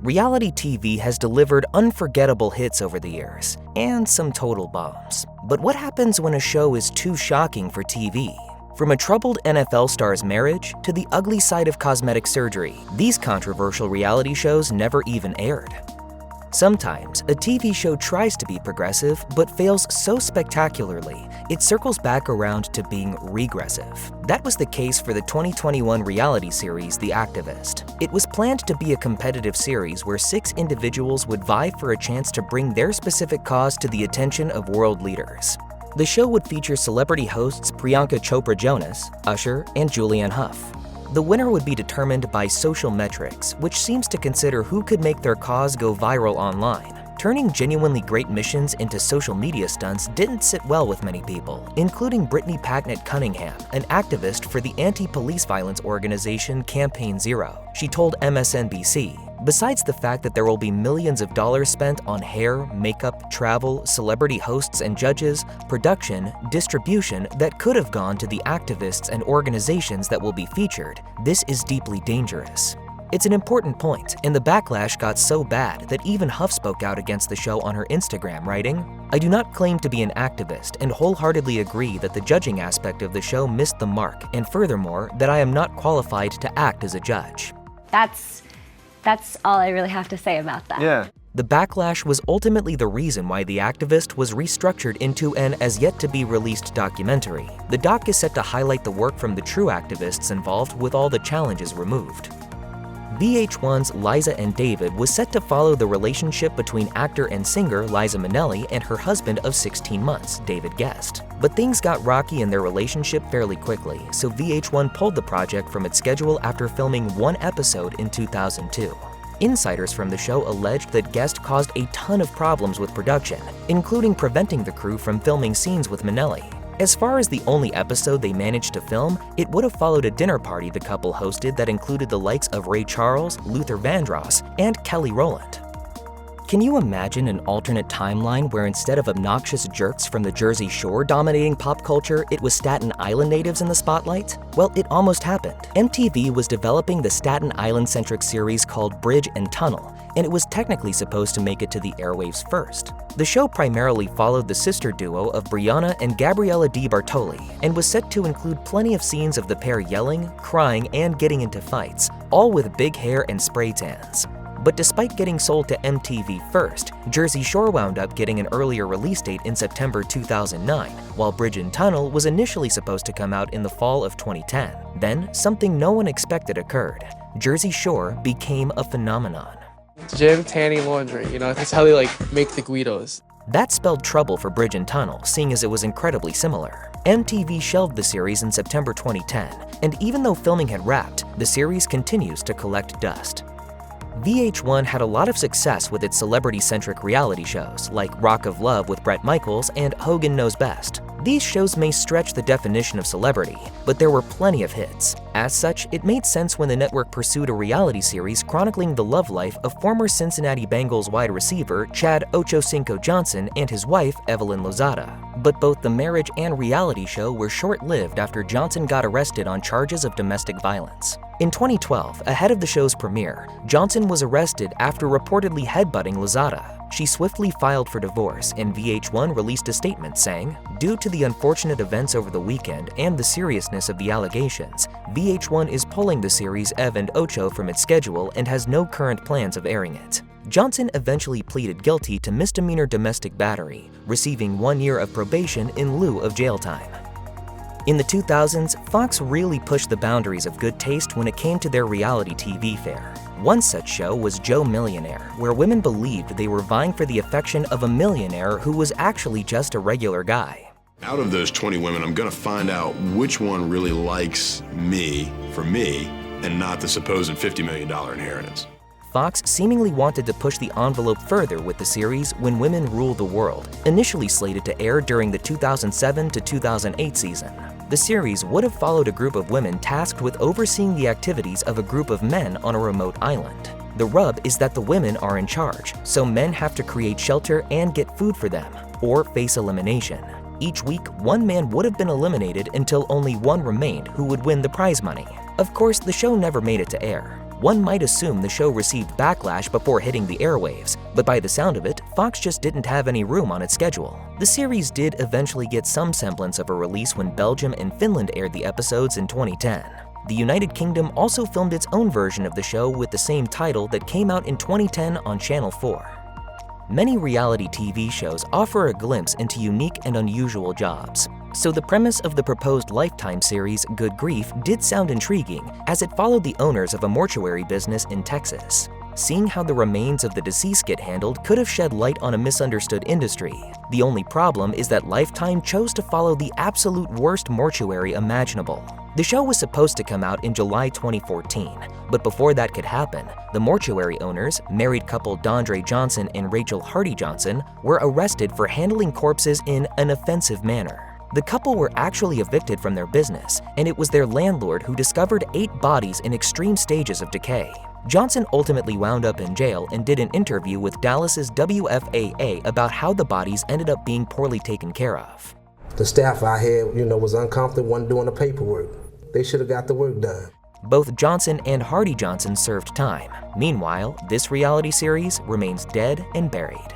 Reality TV has delivered unforgettable hits over the years, and some total bombs. But what happens when a show is too shocking for TV? From a troubled NFL star's marriage to the ugly side of cosmetic surgery, these controversial reality shows never even aired. Sometimes, a TV show tries to be progressive but fails so spectacularly, it circles back around to being regressive. That was the case for the 2021 reality series The Activist. It was planned to be a competitive series where 6 individuals would vie for a chance to bring their specific cause to the attention of world leaders. The show would feature celebrity hosts Priyanka Chopra Jonas, Usher, and Julianne Hough. The winner would be determined by social metrics, which seems to consider who could make their cause go viral online. Turning genuinely great missions into social media stunts didn't sit well with many people, including Brittany Packnett Cunningham, an activist for the anti-police violence organization Campaign Zero. She told MSNBC, "Besides the fact that there will be millions of dollars spent on hair, makeup, travel, celebrity hosts and judges, production, distribution that could have gone to the activists and organizations that will be featured, this is deeply dangerous." It's an important point, and the backlash got so bad that even Huff spoke out against the show on her Instagram, writing, "I do not claim to be an activist and wholeheartedly agree that the judging aspect of the show missed the mark, and furthermore, that I am not qualified to act as a judge." That's all I really have to say about that. Yeah. The backlash was ultimately the reason why The Activist was restructured into an as-yet-to-be-released documentary. The doc is set to highlight the work from the true activists involved with all the challenges removed. VH1's Liza and David was set to follow the relationship between actor and singer Liza Minnelli and her husband of 16 months, David Guest. But things got rocky in their relationship fairly quickly, so VH1 pulled the project from its schedule after filming 1 episode in 2002. Insiders from the show alleged that Guest caused a ton of problems with production, including preventing the crew from filming scenes with Minnelli. As far as the only episode they managed to film, it would have followed a dinner party the couple hosted that included the likes of Ray Charles, Luther Vandross, and Kelly Rowland. Can you imagine an alternate timeline where instead of obnoxious jerks from the Jersey Shore dominating pop culture, it was Staten Island natives in the spotlight? Well, it almost happened. MTV was developing the Staten Island-centric series called Bridge and Tunnel, and it was technically supposed to make it to the airwaves first. The show primarily followed the sister duo of Brianna and Gabriella Di Bartoli, and was set to include plenty of scenes of the pair yelling, crying, and getting into fights, all with big hair and spray tans. But despite getting sold to MTV first, Jersey Shore wound up getting an earlier release date in September 2009, while Bridge and Tunnel was initially supposed to come out in the fall of 2010. Then, something no one expected occurred. Jersey Shore became a phenomenon. Gym, tanning, laundry, that's how they make the Guidos. That spelled trouble for Bridge and Tunnel, seeing as it was incredibly similar. MTV shelved the series in September 2010, and even though filming had wrapped, the series continues to collect dust. VH1 had a lot of success with its celebrity-centric reality shows, like Rock of Love with Bret Michaels and Hogan Knows Best. These shows may stretch the definition of celebrity, but there were plenty of hits. As such, it made sense when the network pursued a reality series chronicling the love life of former Cincinnati Bengals wide receiver Chad Ocho Cinco Johnson and his wife, Evelyn Lozada. But both the marriage and reality show were short-lived after Johnson got arrested on charges of domestic violence. In 2012, ahead of the show's premiere, Johnson was arrested after reportedly headbutting Lozada. She swiftly filed for divorce, and VH1 released a statement saying, "Due to the unfortunate events over the weekend and the seriousness of the allegations, VH1 is pulling the series Ev and Ocho from its schedule and has no current plans of airing it." Johnson eventually pleaded guilty to misdemeanor domestic battery, receiving 1 year of probation in lieu of jail time. In the 2000s, Fox really pushed the boundaries of good taste when it came to their reality TV fare. One such show was Joe Millionaire, where women believed they were vying for the affection of a millionaire who was actually just a regular guy. Out of those 20 women, I'm gonna find out which one really likes me for me and not the supposed $50 million inheritance. Fox seemingly wanted to push the envelope further with the series When Women Rule the World, initially slated to air during the 2007 to 2008 season. The series would have followed a group of women tasked with overseeing the activities of a group of men on a remote island. The rub is that the women are in charge, so men have to create shelter and get food for them, or face elimination. Each week, one man would have been eliminated until only one remained who would win the prize money. Of course, the show never made it to air. One might assume the show received backlash before hitting the airwaves, but by the sound of it, Fox just didn't have any room on its schedule. The series did eventually get some semblance of a release when Belgium and Finland aired the episodes in 2010. The United Kingdom also filmed its own version of the show with the same title that came out in 2010 on Channel 4. Many reality TV shows offer a glimpse into unique and unusual jobs. So the premise of the proposed Lifetime series, Good Grief, did sound intriguing as it followed the owners of a mortuary business in Texas. Seeing how the remains of the deceased get handled could have shed light on a misunderstood industry. The only problem is that Lifetime chose to follow the absolute worst mortuary imaginable. The show was supposed to come out in July 2014, but before that could happen, the mortuary owners, married couple Dondre Johnson and Rachel Hardy Johnson, were arrested for handling corpses in an offensive manner. The couple were actually evicted from their business, and it was their landlord who discovered 8 bodies in extreme stages of decay. Johnson ultimately wound up in jail and did an interview with Dallas's WFAA about how the bodies ended up being poorly taken care of. The staff I had, was uncomfortable, wasn't doing the paperwork. They should have got the work done. Both Johnson and Hardy Johnson served time. Meanwhile, this reality series remains dead and buried.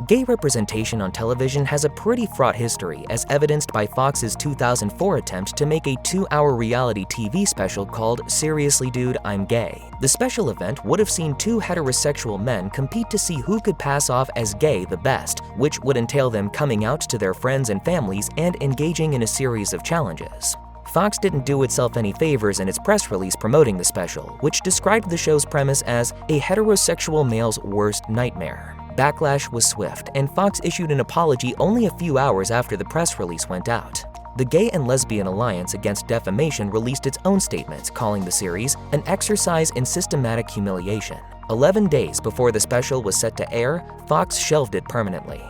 Gay representation on television has a pretty fraught history, as evidenced by Fox's 2004 attempt to make a 2-hour reality TV special called Seriously Dude, I'm Gay. The special event would have seen 2 heterosexual men compete to see who could pass off as gay the best, which would entail them coming out to their friends and families and engaging in a series of challenges. Fox didn't do itself any favors in its press release promoting the special, which described the show's premise as a heterosexual male's worst nightmare. Backlash was swift, and Fox issued an apology only a few hours after the press release went out. The Gay and Lesbian Alliance Against Defamation released its own statement, calling the series an exercise in systematic humiliation. 11 days before the special was set to air, Fox shelved it permanently.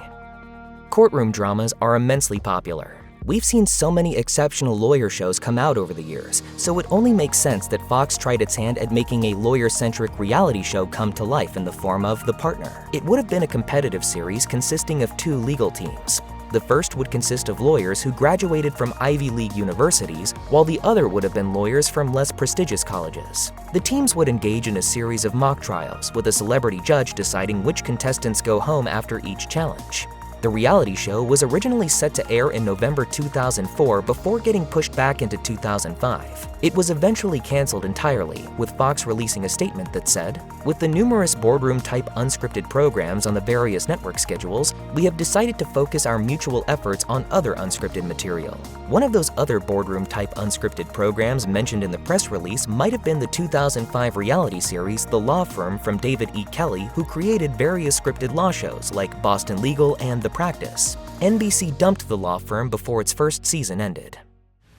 Courtroom dramas are immensely popular. We've seen so many exceptional lawyer shows come out over the years, so it only makes sense that Fox tried its hand at making a lawyer-centric reality show come to life in the form of The Partner. It would have been a competitive series consisting of 2 legal teams. The first would consist of lawyers who graduated from Ivy League universities, while the other would have been lawyers from less prestigious colleges. The teams would engage in a series of mock trials, with a celebrity judge deciding which contestants go home after each challenge. The reality show was originally set to air in November 2004 before getting pushed back into 2005. It was eventually canceled entirely, with Fox releasing a statement that said, "With the numerous boardroom-type unscripted programs on the various network schedules, we have decided to focus our mutual efforts on other unscripted material." One of those other boardroom-type unscripted programs mentioned in the press release might have been the 2005 reality series The Law Firm from David E. Kelley, who created various scripted law shows like Boston Legal and The Practice. NBC dumped the law firm before its first season ended.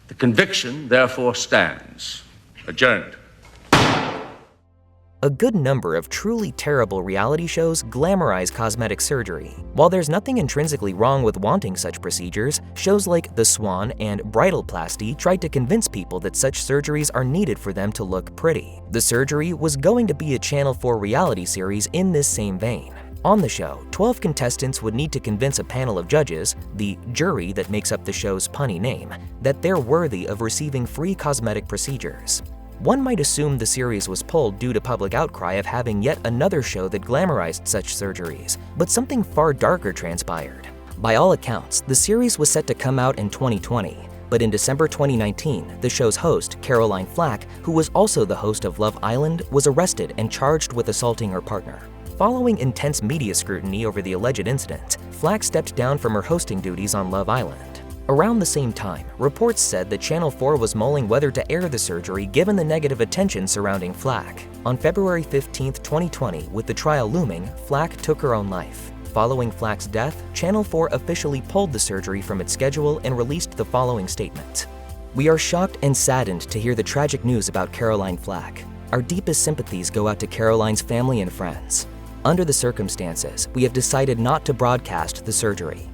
The conviction, therefore, stands. Adjourned. A good number of truly terrible reality shows glamorize cosmetic surgery. While there's nothing intrinsically wrong with wanting such procedures, shows like The Swan and Bridalplasty tried to convince people that such surgeries are needed for them to look pretty. The Surjury was going to be a Channel 4 reality series in this same vein. On the show, 12 contestants would need to convince a panel of judges, the jury that makes up the show's punny name, that they're worthy of receiving free cosmetic procedures. One might assume the series was pulled due to public outcry of having yet another show that glamorized such surgeries, but something far darker transpired. By all accounts, the series was set to come out in 2020, but in December 2019, the show's host, Caroline Flack, who was also the host of Love Island, was arrested and charged with assaulting her partner. Following intense media scrutiny over the alleged incident, Flack stepped down from her hosting duties on Love Island. Around the same time, reports said that Channel 4 was mulling whether to air the surgery given the negative attention surrounding Flack. On February 15, 2020, with the trial looming, Flack took her own life. Following Flack's death, Channel 4 officially pulled the surgery from its schedule and released the following statement. "We are shocked and saddened to hear the tragic news about Caroline Flack. Our deepest sympathies go out to Caroline's family and friends. Under the circumstances, we have decided not to broadcast the surgery."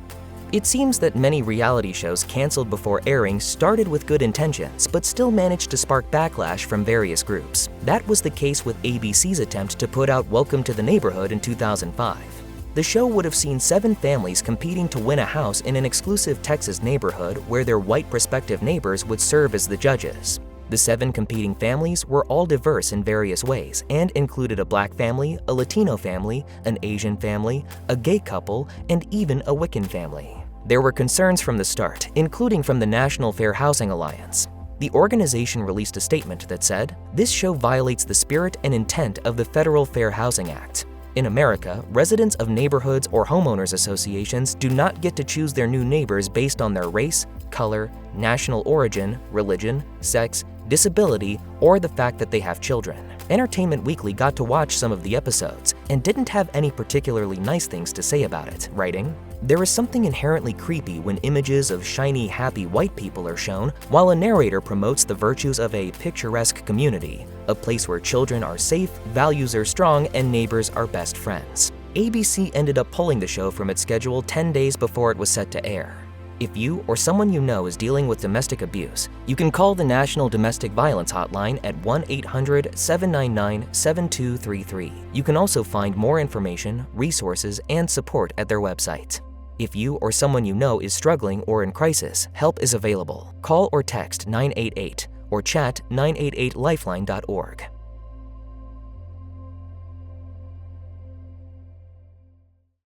It seems that many reality shows canceled before airing started with good intentions, but still managed to spark backlash from various groups. That was the case with ABC's attempt to put out Welcome to the Neighborhood in 2005. The show would have seen 7 families competing to win a house in an exclusive Texas neighborhood where their white prospective neighbors would serve as the judges. The 7 competing families were all diverse in various ways and included a black family, a Latino family, an Asian family, a gay couple, and even a Wiccan family. There were concerns from the start, including from the National Fair Housing Alliance. The organization released a statement that said, "This show violates the spirit and intent of the Federal Fair Housing Act. In America, residents of neighborhoods or homeowners associations do not get to choose their new neighbors based on their race, color, national origin, religion, sex, disability, or the fact that they have children." Entertainment Weekly got to watch some of the episodes and didn't have any particularly nice things to say about it, writing, "There is something inherently creepy when images of shiny, happy white people are shown while a narrator promotes the virtues of a picturesque community, a place where children are safe, values are strong, and neighbors are best friends." ABC ended up pulling the show from its schedule 10 days before it was set to air. If you or someone you know is dealing with domestic abuse, you can call the National Domestic Violence Hotline at 1-800-799-7233. You can also find more information, resources, and support at their website. If you or someone you know is struggling or in crisis, help is available. Call or text 988 or chat 988lifeline.org.